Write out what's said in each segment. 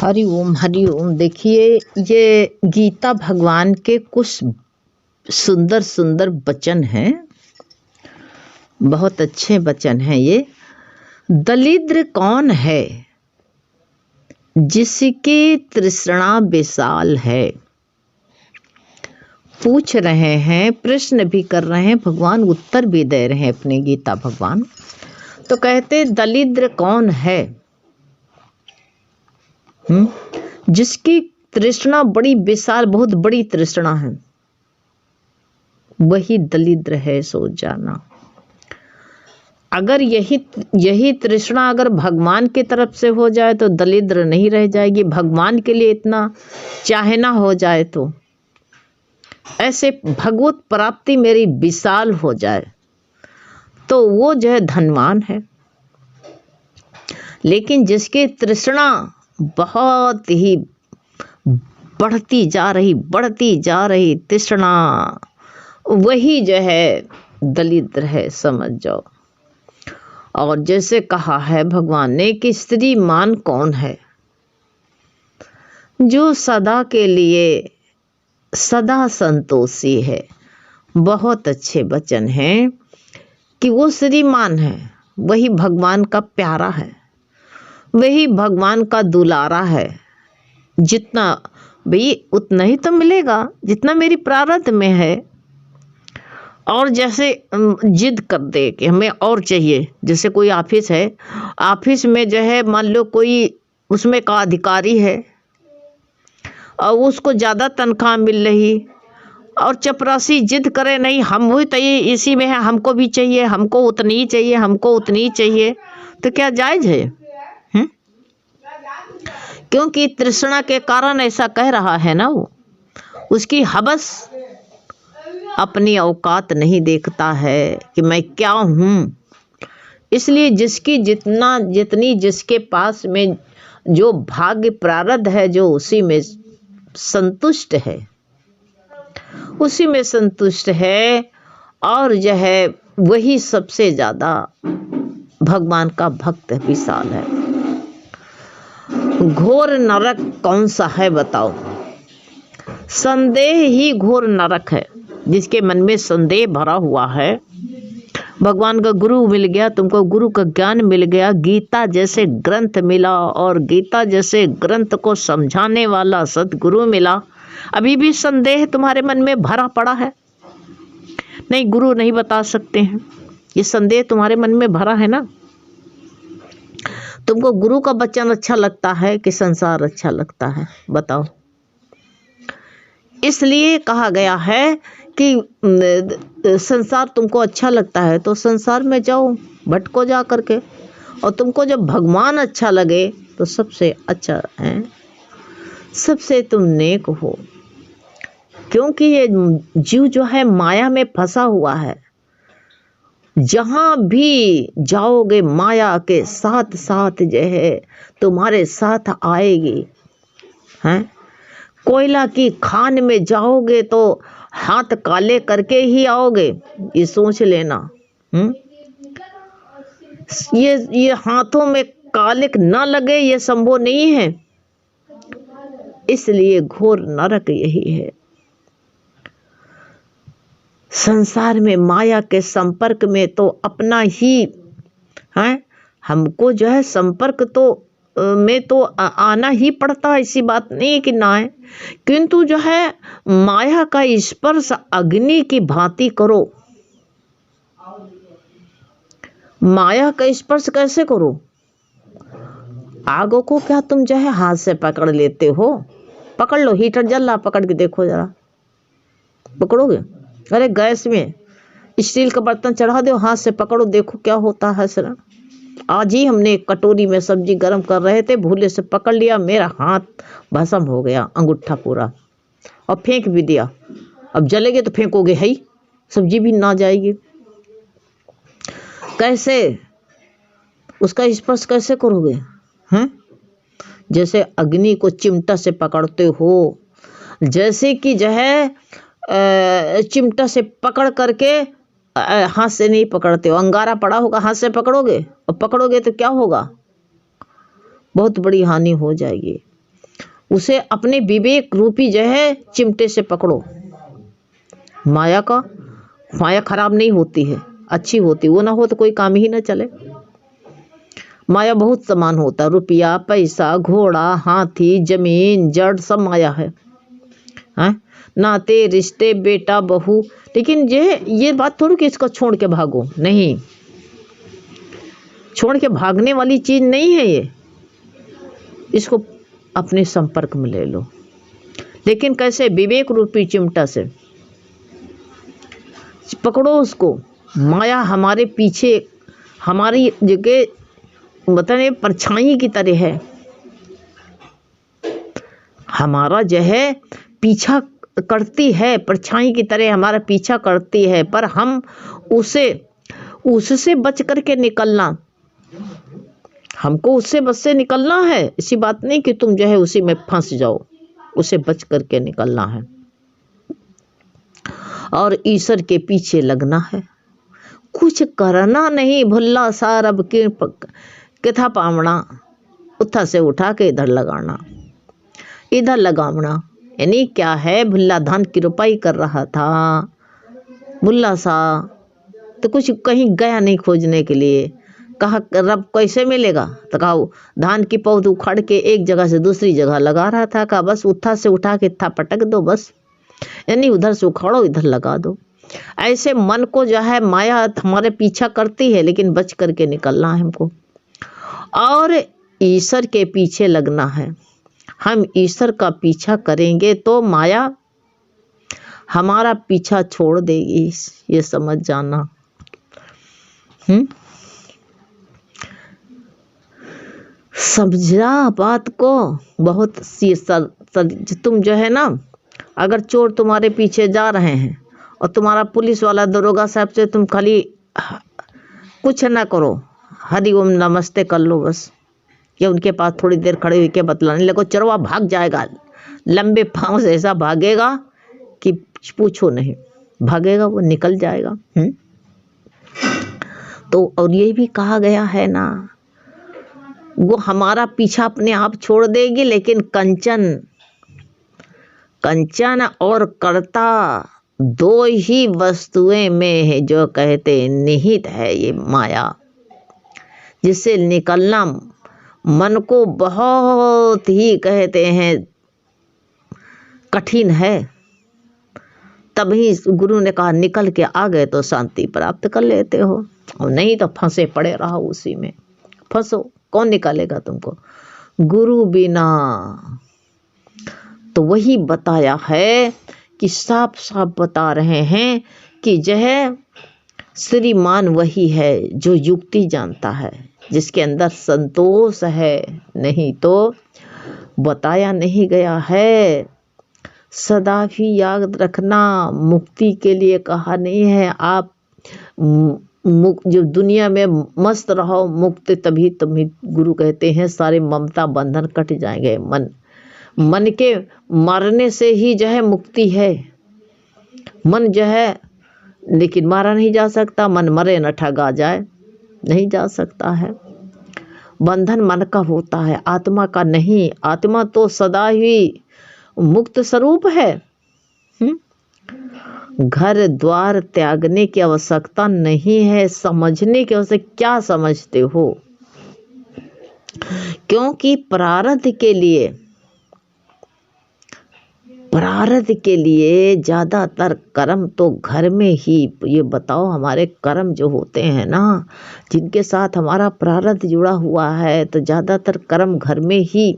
हरि ओम। देखिए, ये गीता भगवान के कुछ सुंदर सुंदर वचन हैं, बहुत अच्छे वचन हैं ये। दरिद्र कौन है जिसकी तृष्णा विशाल है। पूछ रहे हैं, प्रश्न भी कर रहे हैं, भगवान उत्तर भी दे रहे हैं अपने गीता भगवान। तो कहते दरिद्र कौन है जिसकी तृष्णा बड़ी विशाल, बहुत बड़ी तृष्णा है, वही दरिद्र है सो जाना। अगर यही तृष्णा अगर भगवान की तरफ से हो जाए तो दरिद्र नहीं रह जाएगी। भगवान के लिए इतना चाहना हो जाए तो, ऐसे भगवत प्राप्ति मेरी विशाल हो जाए तो वो जो है धनवान है। लेकिन जिसकी तृष्णा बहुत ही बढ़ती जा रही तृष्णा, वही जो है दरिद्र है, समझ जाओ। और जैसे कहा है भगवान ने कि श्रीमान कौन है, जो सदा के लिए सदा संतोषी है। बहुत अच्छे वचन हैं कि वो श्रीमान है, वही भगवान का प्यारा है, वही भगवान का दुलारा है। जितना भाई उतना ही तो मिलेगा जितना मेरी प्रारब्ध में है। और जैसे जिद कर दे कि हमें और चाहिए, जैसे कोई ऑफिस है, ऑफिस में जो है मान लो कोई उसमें का अधिकारी है और उसको ज़्यादा तनख्वाह मिल रही, और चपरासी जिद करे नहीं हम वही तो ये इसी में है, हमको भी चाहिए, हमको उतनी ही चाहिए, हमको उतनी ही चाहिए, तो क्या जायज़ है? क्योंकि तृष्णा के कारण ऐसा कह रहा है ना, वो उसकी हवस अपनी औकात नहीं देखता है कि मैं क्या हूँ। इसलिए जिसकी जितनी जिसके पास में जो भाग्य प्रारब्ध है, जो उसी में संतुष्ट है, उसी में संतुष्ट है। और जो है वही सबसे ज़्यादा भगवान का भक्त विशाल है। घोर नरक कौन सा है बताओ? संदेह ही घोर नरक है। जिसके मन में संदेह भरा हुआ है, भगवान का गुरु मिल गया, तुमको गुरु का ज्ञान मिल गया, गीता जैसे ग्रंथ मिला और गीता जैसे ग्रंथ को समझाने वाला सद्गुरु मिला, अभी भी संदेह तुम्हारे मन में भरा पड़ा है, नहीं गुरु नहीं बता सकते हैं, ये संदेह तुम्हारे मन में भरा है ना। तुमको गुरु का वचन अच्छा लगता है कि संसार अच्छा लगता है बताओ? इसलिए कहा गया है कि संसार तुमको अच्छा लगता है तो संसार में जाओ, भटको जा करके। और तुमको जब भगवान अच्छा लगे तो सबसे अच्छा है, सबसे तुम नेक हो। क्योंकि ये जीव जो है माया में फंसा हुआ है, जहाँ भी जाओगे माया के साथ साथ जो है तुम्हारे साथ आएगी। हैं, कोयला की खान में जाओगे तो हाथ काले करके ही आओगे, ये सोच लेना। ये हाथों में कालिक ना लगे ये संभव नहीं है। इसलिए घोर नरक यही है। संसार में माया के संपर्क में तो अपना ही है, हमको जो है संपर्क तो में तो आना ही पड़ता है, ऐसी बात नहीं है कि ना है। किंतु जो है माया का स्पर्श अग्नि की भांति करो। माया का स्पर्श कैसे करो? आग को क्या तुम जो है हाथ से पकड़ लेते हो? पकड़ लो, हीटर जल रहा, पकड़ के देखो जरा, पकड़ोगे? अरे गैस में स्टील का बर्तन चढ़ा दो, हाथ से पकड़ो, देखो क्या होता है सर। आज ही हमने एक कटोरी में सब्जी गर्म कर रहे थे, भूले से पकड़ लिया, मेरा हाथ भस्म हो गया, अंगूठा पूरा, और फेंक भी दिया। अब जलेगे तो फेंकोगे, है ही, सब्जी भी ना जाएगी। कैसे उसका स्पर्श कैसे करोगे? हैं, जैसे अग्नि को चिमटा से पकड़ते हो, जैसे कि जो है चिमटा से पकड़ करके हाथ से नहीं पकड़ते हो। अंगारा पड़ा होगा, हाथ से पकड़ोगे, और पकड़ोगे तो क्या होगा? बहुत बड़ी हानि हो जाएगी। उसे अपने विवेक रूपी जो है चिमटे से पकड़ो। माया खराब नहीं होती है, अच्छी होती, वो ना हो तो कोई काम ही ना चले। माया बहुत समान होता है, रुपया, पैसा, घोड़ा, हाथी, जमीन, जड़, सब माया है। नाते, रिश्ते, बेटा, बहू। लेकिन ये बात थोड़ी कि इसको छोड़ के भागो, नहीं, छोड़ के भागने वाली चीज नहीं है ये। इसको अपने संपर्क में ले लो, लेकिन कैसे? विवेक रूपी चिमटा से पकड़ो उसको। माया हमारे पीछे, हमारी जगह बताने परछाई की तरह है, हमारा जो है पीछा करती है, परछाई की तरह हमारा पीछा करती है, पर हम उससे बच करके निकलना, हमको उससे बच से निकलना है। ऐसी बात नहीं कि तुम जो है उसी में फंस जाओ, उसे बच करके निकलना है और ईश्वर के पीछे लगना है। कुछ करना नहीं, भुल्ला सा रब के कथा पावना, उठा से उठा के इधर लगाना, इधर लगावना। यानी क्या है? भुल्ला धान की रुपाई कर रहा था, भुल्ला सा, तो कुछ कहीं गया नहीं खोजने के लिए। कहा रब कैसे मिलेगा? तो कहा धान की पौध उखाड़ के एक जगह से दूसरी जगह लगा रहा था। कहा बस उठा से उठा के था पटक दो बस, यानी उधर से उखाड़ो इधर लगा दो। ऐसे मन को जो है माया हमारे पीछा करती है, लेकिन बच करके निकलना है हमको और ईश्वर के पीछे लगना है। हम ईश्वर का पीछा करेंगे तो माया हमारा पीछा छोड़ देगी, ये समझ जाना। समझा बात को? बहुत सी तुम जो है ना, अगर चोर तुम्हारे पीछे जा रहे हैं और तुम्हारा पुलिस वाला दरोगा साहब से तुम खाली कुछ ना करो, हरि ओम नमस्ते कर लो बस, या उनके पास थोड़ी देर खड़े होकर बतलाने लगो, चलो वह भाग जाएगा, लंबे पाँव से ऐसा भागेगा कि पूछो नहीं, भागेगा वो, निकल जाएगा। तो और ये भी कहा गया है ना, वो हमारा पीछा अपने आप छोड़ देगी, लेकिन कंचन और कर्ता दो ही वस्तुएं में है, जो कहते निहित है ये माया, जिससे निकलना मन को बहुत ही कहते हैं कठिन है। तभी गुरु ने कहा निकल के आ गए तो शांति प्राप्त कर लेते हो, और नहीं तो फंसे पड़े रहो उसी में। फंसो, कौन निकालेगा तुमको? गुरु बिना। तो वही बताया है कि साफ साफ बता रहे हैं कि यह श्रीमान वही है जो युक्ति जानता है, जिसके अंदर संतोष है, नहीं तो बताया नहीं गया है। सदा भी याद रखना, मुक्ति के लिए कहा नहीं है। आप जो दुनिया में मस्त रहो, मुक्त तभी गुरु कहते हैं सारे ममता बंधन कट जाएंगे। मन के मारने से ही जो है मुक्ति है। मन जो है लेकिन मारा नहीं जा सकता, मन मरे न ठगा जाए, नहीं जा सकता है। बंधन मन का होता है, आत्मा का नहीं। आत्मा तो सदा ही मुक्त स्वरूप है। घर द्वार त्यागने की आवश्यकता नहीं है, समझने की आवश्यकता। क्या समझते हो? क्योंकि प्रारब्ध के लिए ज्यादातर कर्म तो घर में ही। ये बताओ, हमारे कर्म जो होते हैं ना, जिनके साथ हमारा प्रारब्ध जुड़ा हुआ है, तो ज्यादातर कर्म घर में ही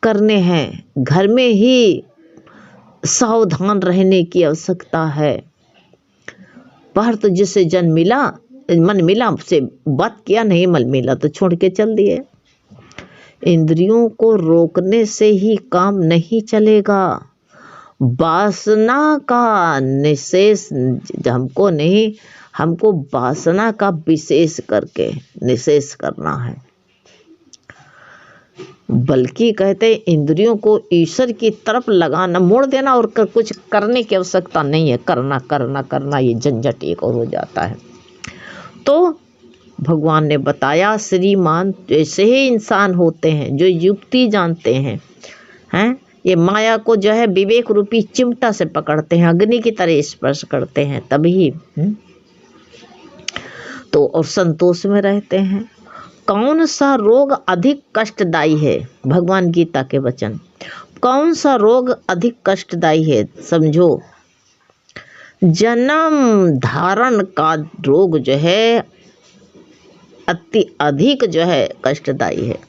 करने हैं। घर में ही सावधान रहने की आवश्यकता है। बाहर तो जिससे मन मिला से बात किया, नहीं मन मिला तो छोड़ के चल दिए। इंद्रियों को रोकने से ही काम नहीं चलेगा। वासना का निशेष हमको नहीं, हमको वासना का विशेष करके निशेष करना है। बल्कि कहते इंद्रियों को ईश्वर की तरफ लगाना, मोड़ देना, और कुछ करने की आवश्यकता नहीं है। करना करना करना, ये झंझट एक और हो जाता है। तो भगवान ने बताया, श्रीमान ऐसे ही इंसान होते हैं जो युक्ति जानते हैं, हैं, ये माया को जो है विवेक रूपी चिमटा से पकड़ते हैं, अग्नि की तरह स्पर्श करते हैं तभी तो और संतोष में रहते हैं। कौन सा रोग अधिक कष्टदायी है? भगवान गीता के वचन। कौन सा रोग अधिक कष्टदायी है? समझो, जन्म धारण का रोग जो है अति अधिक जो है कष्टदायी है।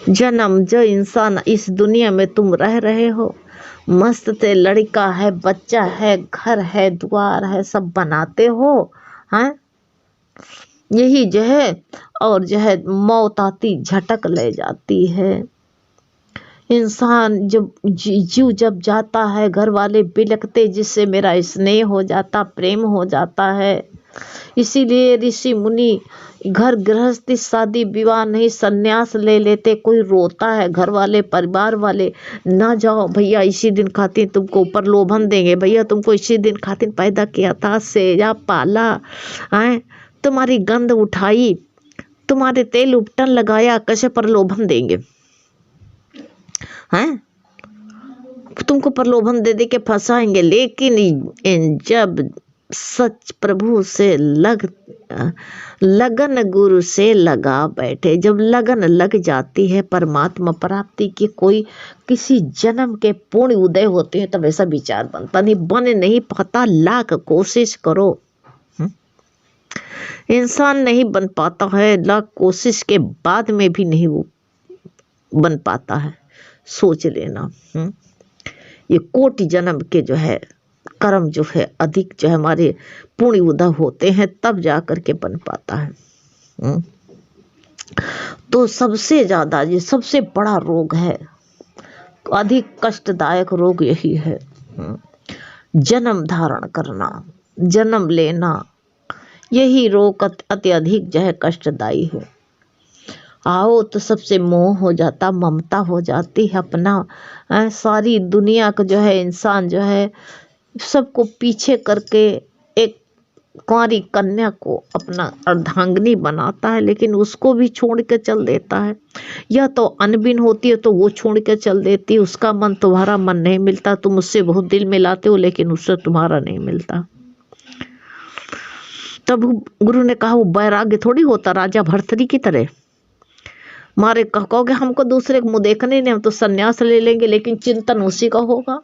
जन्म, जो इंसान इस दुनिया में तुम रह रहे हो, मस्त से लड़का है, बच्चा है, घर है, द्वार है, सब बनाते हो, हैं, यही जो है, और जो है मौत आती झटक ले जाती है। इंसान जब जीव जब जाता है, घर वाले बिलखते, जिससे मेरा स्नेह हो जाता, प्रेम हो जाता है। इसीलिए ऋषि मुनि घर गृहस्थी शादी विवाह नहीं, सन्यास ले लेते। कोई रोता है, घर वाले परिवार वाले, ना जाओ भैया, इसी दिन खातिर तुमको प्रलोभन देंगे, भैया तुमको इसी दिन खातिर पैदा किया था, सेजा पाला है, तुम्हारी गंध उठाई, तुम्हारे तेल उपटन लगाया, कैसे प्रलोभन देंगे हैं, तुमको प्रलोभन दे दे के फंसाएंगे। लेकिन जब सच प्रभु से लगन गुरु से लगा बैठे, जब लगन लग जाती है परमात्मा प्राप्ति की, कोई किसी जन्म के पूर्ण उदय होते हैं, तब ऐसा विचार बनता नहीं, बन नहीं पाता, लाख कोशिश करो इंसान नहीं बन पाता है, लाख कोशिश के बाद में भी नहीं वो बन पाता है। सोच लेना, ये कोटि जन्म के जो है कर्म जो है अधिक जो है हमारे पूर्ण उदय होते हैं, तब जा कर के बन पाता है। तो सबसे ज्यादा ये सबसे बड़ा रोग है, अधिक कष्टदायक रोग यही है, जन्म धारण करना, जन्म लेना, यही रोग अत्यधिक जो है कष्टदायी है। आओ तो सबसे मोह हो जाता, ममता हो जाती है, अपना सारी दुनिया का जो है इंसान जो है सबको पीछे करके एक कुंवारी कन्या को अपना अर्धांगिनी बनाता है, लेकिन उसको भी छोड़ के चल देता है। या तो अनबिन होती है तो वो छोड़ के चल देती है, उसका मन तुम्हारा मन नहीं मिलता, तुम उससे बहुत दिल मिलाते हो लेकिन उससे तुम्हारा नहीं मिलता। तब गुरु ने कहा वो वैराग्य थोड़ी होता राजा भर्तरी की तरह, मारे कहोगे हमको दूसरे को मुँह देखने नहीं, हम तो सन्यास ले लेंगे, लेकिन चिंतन उसी का होगा,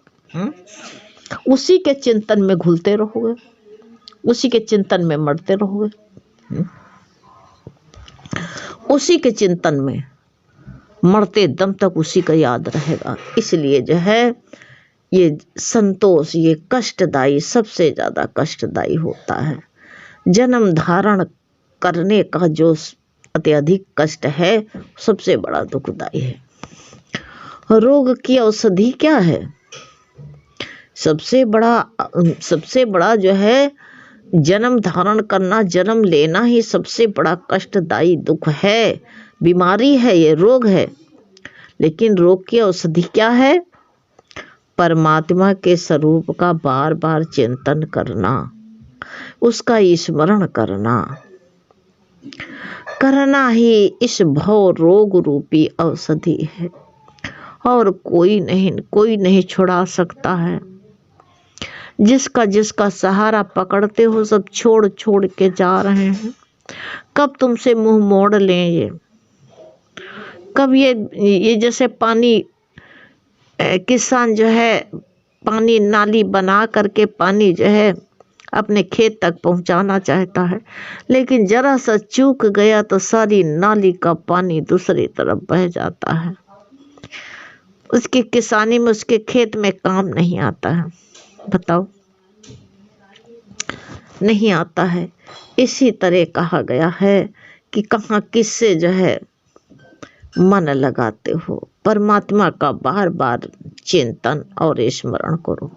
उसी के चिंतन में घुलते रहोगे, उसी के चिंतन में मरते रहोगे, उसी के चिंतन में मरते दम तक उसी का याद रहेगा। इसलिए जो है ये संतोष, ये कष्टदायी, सबसे ज्यादा कष्टदायी होता है। जन्म धारण करने का जो अत्यधिक कष्ट है सबसे बड़ा दुखदायी है। रोग की औषधि क्या है? सबसे बड़ा जो है जन्म धारण करना, जन्म लेना ही सबसे बड़ा कष्टदायी दुख है, बीमारी है, ये रोग है। लेकिन रोग की औषधि क्या है? परमात्मा के स्वरूप का बार बार चिंतन करना, उसका स्मरण करना ही इस भव रोग रूपी औषधि है, और कोई नहीं छुड़ा सकता है। जिसका सहारा पकड़ते हो सब छोड़ के जा रहे हैं। कब तुमसे मुंह मोड़ लें ये? कब ये जैसे पानी, किसान जो है पानी नाली बना करके पानी जो है अपने खेत तक पहुंचाना चाहता है, लेकिन जरा सा चूक गया तो सारी नाली का पानी दूसरी तरफ बह जाता है, उसकी किसानी में, उसके खेत में काम नहीं आता है। बताओ, नहीं आता है। इसी तरह कहा गया है कि कहाँ किससे जो है मन लगाते हो, परमात्मा का बार बार चिंतन और स्मरण करो।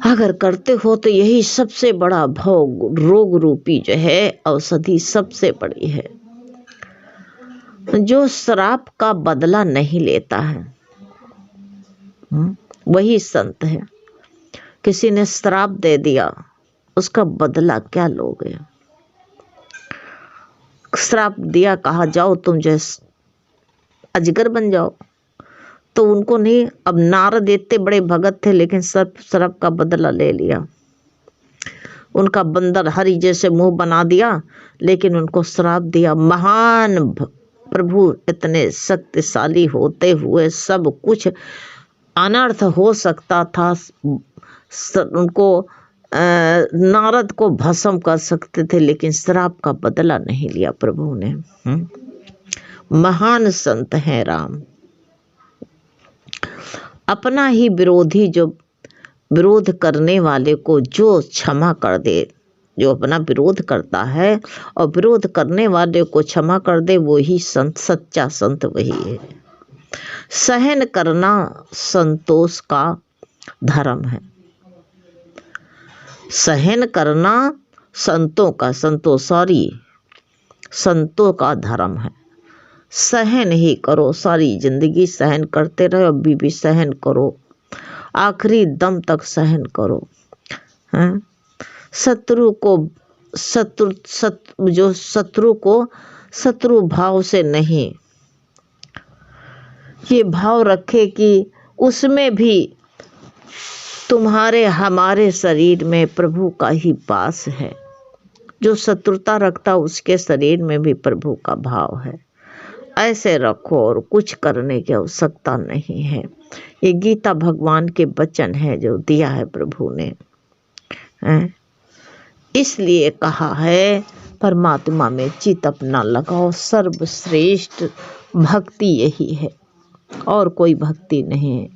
अगर करते हो तो यही सबसे बड़ा भोग, रोग रूपी जो है औषधि सबसे बड़ी है। जो श्राप का बदला नहीं लेता है वही संत है। किसी ने श्राप दे दिया, उसका बदला क्या लोगे? श्राप दिया, कहा जाओ तुम जैसे अजगर बन जाओ, तो उनको नहीं, अब नारद इतने बड़े भगत थे लेकिन सर्प का बदला ले लिया। उनका बंदर हरि जैसे मुंह बना दिया, लेकिन उनको श्राप दिया। महान प्रभु इतने शक्तिशाली होते हुए सब कुछ अनर्थ हो सकता था, उनको नारद को भस्म कर सकते थे, लेकिन श्राप का बदला नहीं लिया प्रभु ने। महान संत हैं राम। अपना ही विरोधी, जो विरोध करने वाले को जो क्षमा कर दे, जो अपना विरोध करता है और विरोध करने वाले को क्षमा कर दे, वो ही संत, सच्चा संत वही है। सहन करना संतोष का धर्म है। सहन करना संतों का धर्म है। सहन ही करो, सारी जिंदगी सहन करते रहो, अभी भी सहन करो, आखिरी दम तक सहन करो। हैं? शत्रु को शत्रु भाव से नहीं, ये भाव रखे कि उसमें भी तुम्हारे हमारे शरीर में प्रभु का ही वास है। जो शत्रुता रखता उसके शरीर में भी प्रभु का भाव है। ऐसे रखो और कुछ करने की आवश्यकता नहीं है। ये गीता भगवान के वचन है जो दिया है प्रभु ने। इसलिए कहा है परमात्मा में चित अपना लगाओ। सर्वश्रेष्ठ भक्ति यही है और कोई भक्ति नहीं है।